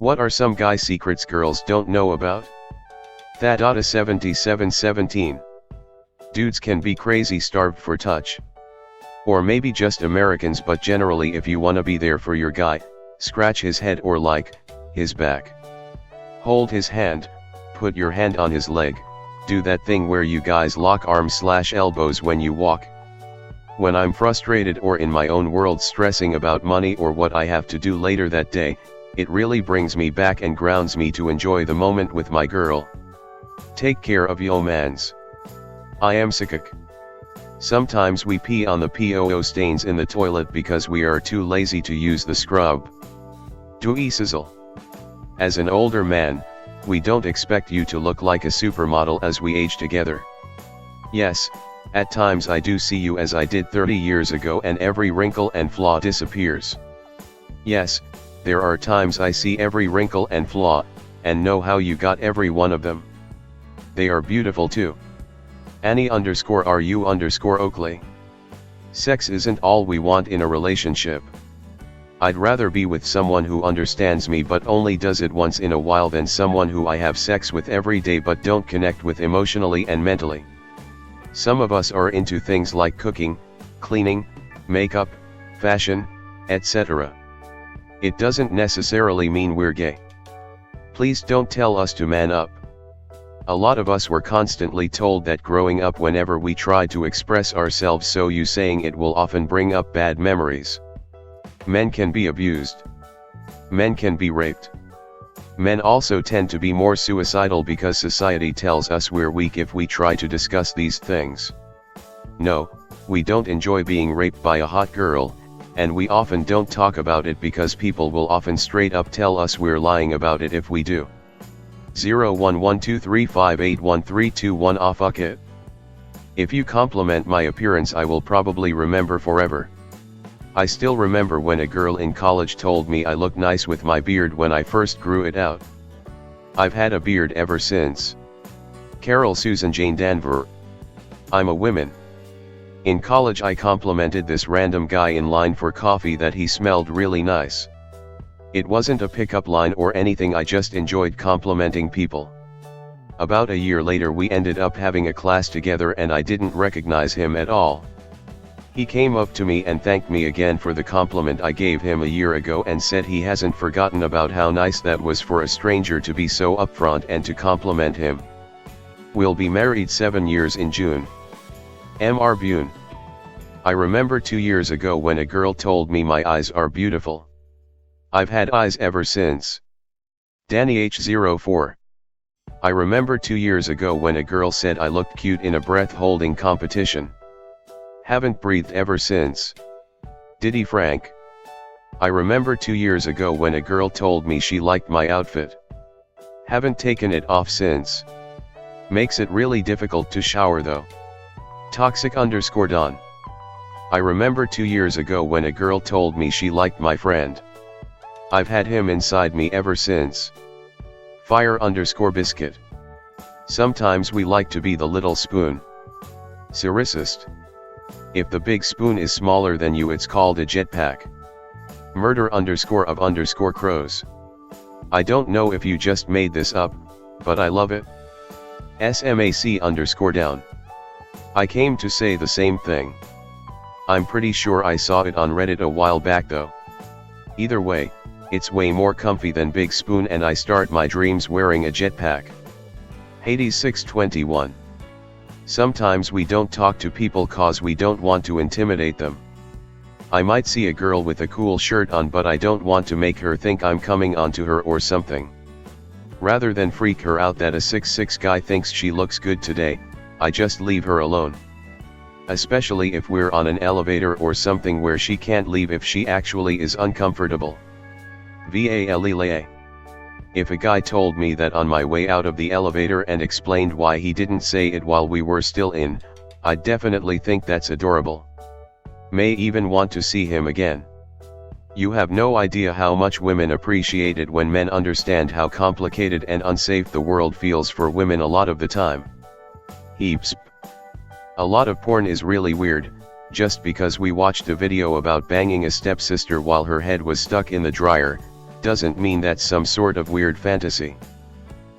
What are some guy secrets girls don't know about? That 7717. Dudes can be crazy starved for touch. Or maybe just Americans, but generally if you wanna be there for your guy, scratch his head or like, his back. Hold his hand, put your hand on his leg, do that thing where you guys lock arms/elbows when you walk. When I'm frustrated or in my own world stressing about money or what I have to do later that day, it really brings me back and grounds me to enjoy the moment with my girl. Take care of yo mans. I am Sikik. Sometimes we pee on the POO stains in the toilet because we are too lazy to use the scrub. Dui sizzle. As an older man, we don't expect you to look like a supermodel as we age together. Yes, at times I do see you as I did 30 years ago and every wrinkle and flaw disappears. Yes, there are times I see every wrinkle and flaw, and know how you got every one of them. They are beautiful too. Annie_RU_Oakley. Sex isn't all we want in a relationship. I'd rather be with someone who understands me but only does it once in a while than someone who I have sex with every day but don't connect with emotionally and mentally. Some of us are into things like cooking, cleaning, makeup, fashion, etc. It doesn't necessarily mean we're gay. Please don't tell us to man up. A lot of us were constantly told that growing up whenever we tried to express ourselves, so you saying it will often bring up bad memories. Men can be abused. Men can be raped. Men also tend to be more suicidal because society tells us we're weak if we try to discuss these things. No, we don't enjoy being raped by a hot girl, and we often don't talk about it because people will often straight up tell us we're lying about it if we do. 0112358131 Ah, fuck it. If you compliment my appearance I will probably remember forever. I still remember when a girl in college told me I look nice with my beard when I first grew it out. I've had a beard ever since. Carol Susan Jane Danver. I'm a woman. In college I complimented this random guy in line for coffee that he smelled really nice. It wasn't a pickup line or anything, I just enjoyed complimenting people. About a year later we ended up having a class together and I didn't recognize him at all. He came up to me and thanked me again for the compliment I gave him a year ago and said he hasn't forgotten about how nice that was for a stranger to be so upfront and to compliment him. We'll be married 7 years in June. Mr. Bune. I remember 2 years ago when a girl told me my eyes are beautiful. I've had eyes ever since. Danny H04. I remember 2 years ago when a girl said I looked cute in a breath-holding competition. Haven't breathed ever since. Diddy Frank. I remember 2 years ago when a girl told me she liked my outfit. Haven't taken it off since. Makes it really difficult to shower though. Toxic_Don. I remember 2 years ago when a girl told me she liked my friend. I've had him inside me ever since. Fire_Biscuit. Sometimes we like to be the little spoon. Cyricist. If the big spoon is smaller than you it's called a jetpack. Murder_of_crows. I don't know if you just made this up, but I love it. SMAC_down. I came to say the same thing. I'm pretty sure I saw it on Reddit a while back though. Either way, it's way more comfy than big spoon and I start my dreams wearing a jetpack. Hades 621. Sometimes we don't talk to people cause we don't want to intimidate them. I might see a girl with a cool shirt on but I don't want to make her think I'm coming onto her or something. Rather than freak her out that a 6'6" guy thinks she looks good today, I just leave her alone. Especially if we're on an elevator or something where she can't leave if she actually is uncomfortable. Valea. If a guy told me that on my way out of the elevator and explained why he didn't say it while we were still in, I'd definitely think that's adorable. May even want to see him again. You have no idea how much women appreciate it when men understand how complicated and unsafe the world feels for women a lot of the time. Heaps. A lot of porn is really weird, just because we watched a video about banging a stepsister while her head was stuck in the dryer, doesn't mean that's some sort of weird fantasy.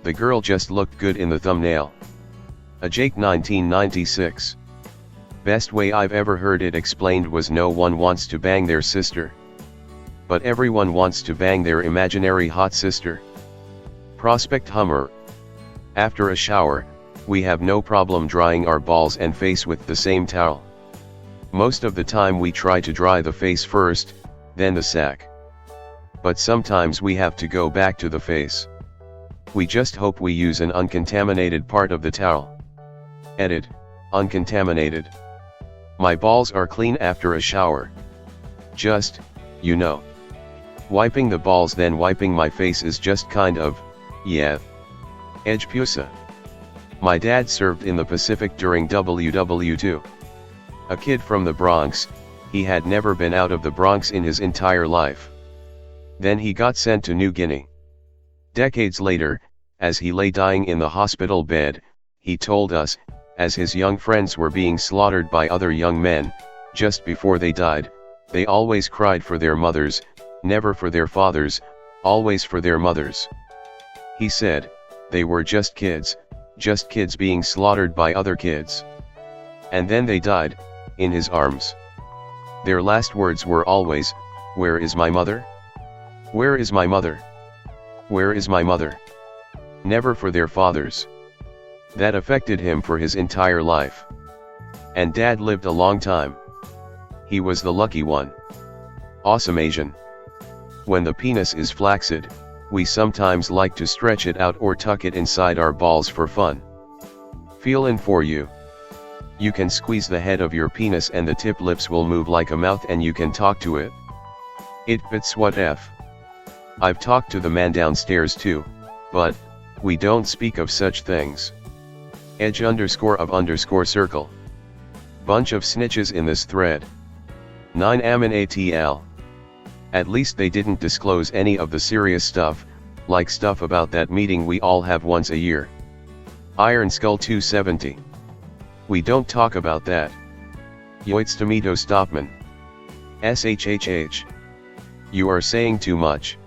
The girl just looked good in the thumbnail. A Jake 1996. Best way I've ever heard it explained was no one wants to bang their sister. But everyone wants to bang their imaginary hot sister. Prospect Hummer. After a shower, we have no problem drying our balls and face with the same towel. Most of the time we try to dry the face first, then the sack. But sometimes we have to go back to the face. We just hope we use an uncontaminated part of the towel. Edit, uncontaminated. My balls are clean after a shower. Just, you know. Wiping the balls then wiping my face is just kind of, yeah. Edge Pusa. My dad served in the Pacific during WW2. A kid from the Bronx, he had never been out of the Bronx in his entire life. Then he got sent to New Guinea. Decades later, as he lay dying in the hospital bed, he told us, as his young friends were being slaughtered by other young men, just before they died, they always cried for their mothers, never for their fathers, always for their mothers. He said, they were just kids being slaughtered by other kids. And then they died, in his arms. Their last words were always, "Where is my mother? Where is my mother? Where is my mother?" Never for their fathers. That affected him for his entire life. And Dad lived a long time. He was the lucky one. Awesome Asian. When the penis is flaccid, we sometimes like to stretch it out or tuck it inside our balls for fun. Feelin' for you. You can squeeze the head of your penis and the tip lips will move like a mouth and you can talk to it. It fits what F. I've talked to the man downstairs too, but we don't speak of such things. Edge_of_circle. Bunch of snitches in this thread. 9 Amin ATL. At least they didn't disclose any of the serious stuff, like stuff about that meeting we all have once a year. Iron Skull 270. We don't talk about that. Yoitstamito Stopman. SHHH. You are saying too much.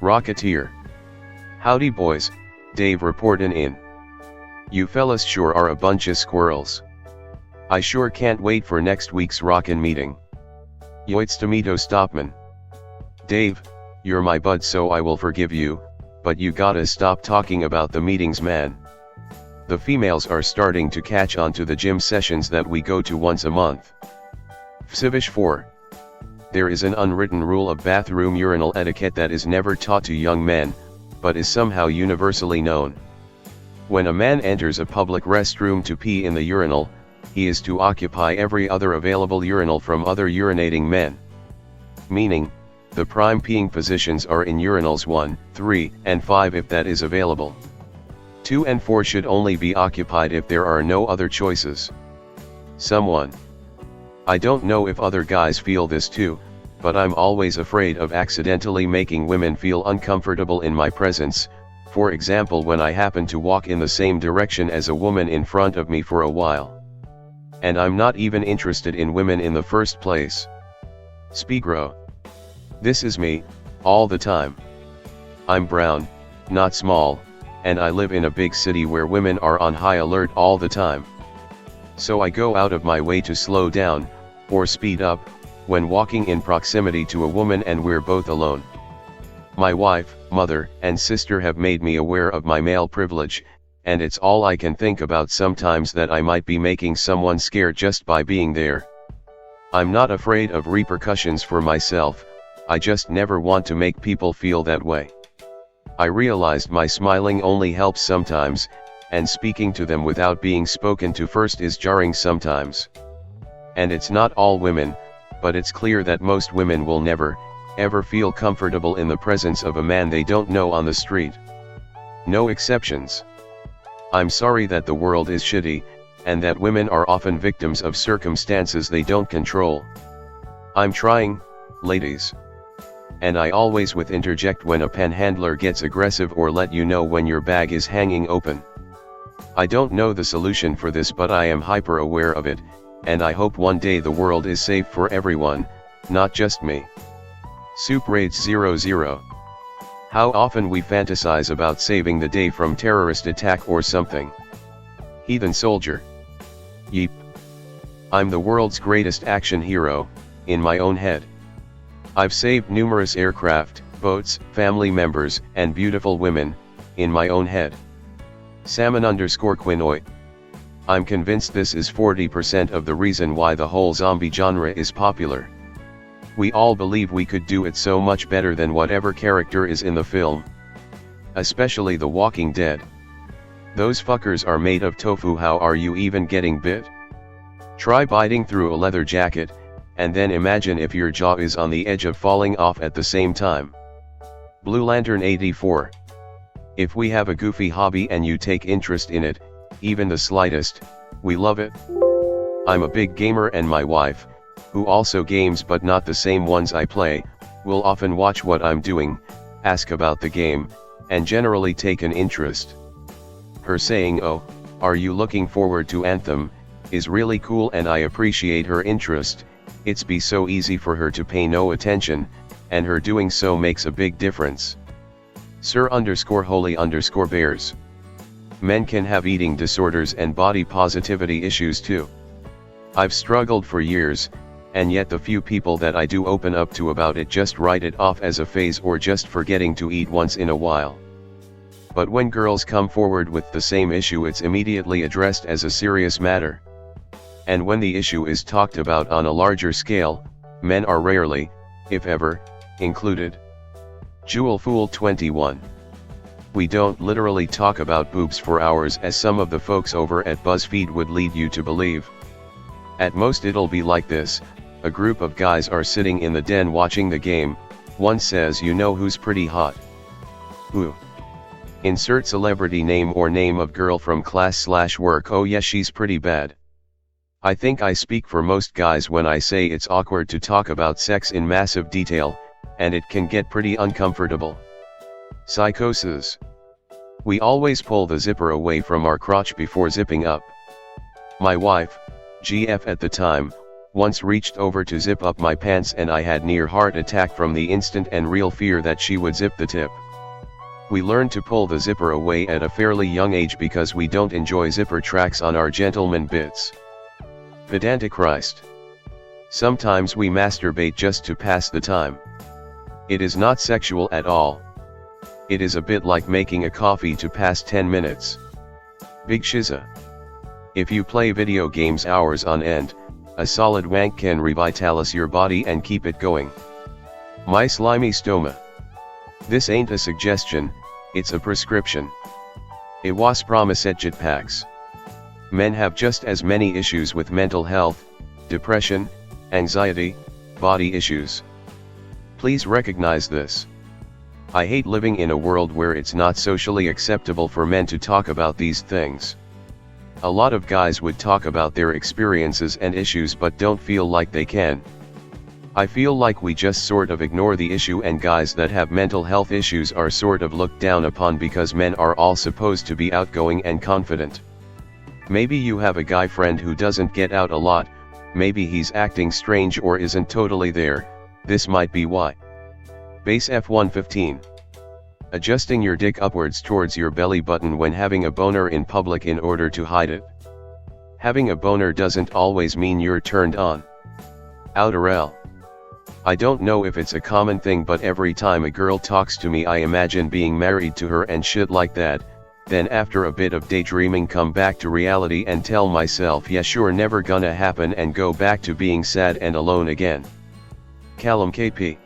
Rocketeer. Howdy boys, Dave reportin' in. You fellas sure are a bunch of squirrels. I sure can't wait for next week's rockin' meeting. Yoitstamito Stopman. Dave, you're my bud so I will forgive you, but you gotta stop talking about the meetings man. The females are starting to catch on to the gym sessions that we go to once a month. Vsivish 4. There is an unwritten rule of bathroom urinal etiquette that is never taught to young men, but is somehow universally known. When a man enters a public restroom to pee in the urinal, he is to occupy every other available urinal from other urinating men. Meaning, the prime peeing positions are in urinals 1, 3, and 5 if that is available. 2 and 4 should only be occupied if there are no other choices. Someone. I don't know if other guys feel this too, but I'm always afraid of accidentally making women feel uncomfortable in my presence, for example when I happen to walk in the same direction as a woman in front of me for a while. And I'm not even interested in women in the first place. Spigro. This is me, all the time. I'm brown, not small, and I live in a big city where women are on high alert all the time. So I go out of my way to slow down, or speed up, when walking in proximity to a woman and we're both alone. My wife, mother, and sister have made me aware of my male privilege, and it's all I can think about sometimes that I might be making someone scared just by being there. I'm not afraid of repercussions for myself, I just never want to make people feel that way. I realized my smiling only helps sometimes, and speaking to them without being spoken to first is jarring sometimes. And it's not all women, but it's clear that most women will never, ever feel comfortable in the presence of a man they don't know on the street. No exceptions. I'm sorry that the world is shitty, and that women are often victims of circumstances they don't control. I'm trying, ladies. And I always with interject when a panhandler gets aggressive or let you know when your bag is hanging open. I don't know the solution for this but I am hyper aware of it, and I hope one day the world is safe for everyone, not just me. Soup Raids 00. How often we fantasize about saving the day from terrorist attack or something. Heathen soldier. Yeep. I'm the world's greatest action hero, in my own head. I've saved numerous aircraft, boats, family members, and beautiful women, in my own head. Salmon_Quinoy. I'm convinced this is 40% of the reason why the whole zombie genre is popular. We all believe we could do it so much better than whatever character is in the film. Especially The Walking Dead. Those fuckers are made of tofu. How are you even getting bit? Try biting through a leather jacket, and then imagine if your jaw is on the edge of falling off at the same time. Blue Lantern 84. If we have a goofy hobby and you take interest in it, even the slightest, we love it. I'm a big gamer, and my wife, who also games but not the same ones I play, will often watch what I'm doing, ask about the game, and generally take an interest. Her saying, "Oh, are you looking forward to Anthem?" is really cool, and I appreciate her interest. It's be so easy for her to pay no attention, and her doing so makes a big difference. Sir_Holy_Bears. Men can have eating disorders and body positivity issues too. I've struggled for years, and yet the few people that I do open up to about it just write it off as a phase or just forgetting to eat once in a while. But when girls come forward with the same issue, it's immediately addressed as a serious matter. And when the issue is talked about on a larger scale, men are rarely, if ever, included. Jewel Fool 21. We don't literally talk about boobs for hours as some of the folks over at BuzzFeed would lead you to believe. At most it'll be like this: a group of guys are sitting in the den watching the game, one says, "You know who's pretty hot? Who?" Insert celebrity name or name of girl from class/work. "Oh yes, she's pretty bad." I think I speak for most guys when I say it's awkward to talk about sex in massive detail, and it can get pretty uncomfortable. Psychosis. We always pull the zipper away from our crotch before zipping up. My wife, GF at the time, once reached over to zip up my pants, and I had near heart attack from the instant and real fear that she would zip the tip. We learned to pull the zipper away at a fairly young age because we don't enjoy zipper tracks on our gentleman bits. Pedantichrist. Sometimes we masturbate just to pass the time. It is not sexual at all. It is a bit like making a coffee to pass 10 minutes. Big Shiza. If you play video games hours on end, a solid wank can revitalize your body and keep it going. My slimy stoma. This ain't a suggestion, it's a prescription. It was promise at jetpacks. Men have just as many issues with mental health, depression, anxiety, body issues. Please recognize this. I hate living in a world where it's not socially acceptable for men to talk about these things. A lot of guys would talk about their experiences and issues but don't feel like they can. I feel like we just sort of ignore the issue, and guys that have mental health issues are sort of looked down upon because men are all supposed to be outgoing and confident. Maybe you have a guy friend who doesn't get out a lot, maybe he's acting strange or isn't totally there, this might be why. Base F115. Adjusting your dick upwards towards your belly button when having a boner in public in order to hide it. Having a boner doesn't always mean you're turned on. Outerl. I don't know if it's a common thing, but every time a girl talks to me I imagine being married to her and shit like that, then after a bit of daydreaming come back to reality and tell myself yeah sure never gonna happen, and go back to being sad and alone again. Callum KP.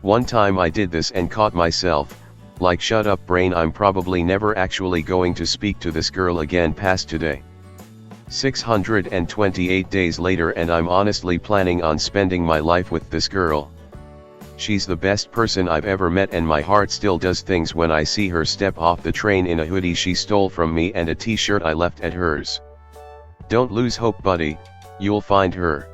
One time I did this and caught myself, like shut up brain, I'm probably never actually going to speak to this girl again past today. 628 days later and I'm honestly planning on spending my life with this girl. She's the best person I've ever met, and my heart still does things when I see her step off the train in a hoodie she stole from me and a t-shirt I left at hers. Don't lose hope buddy, you'll find her.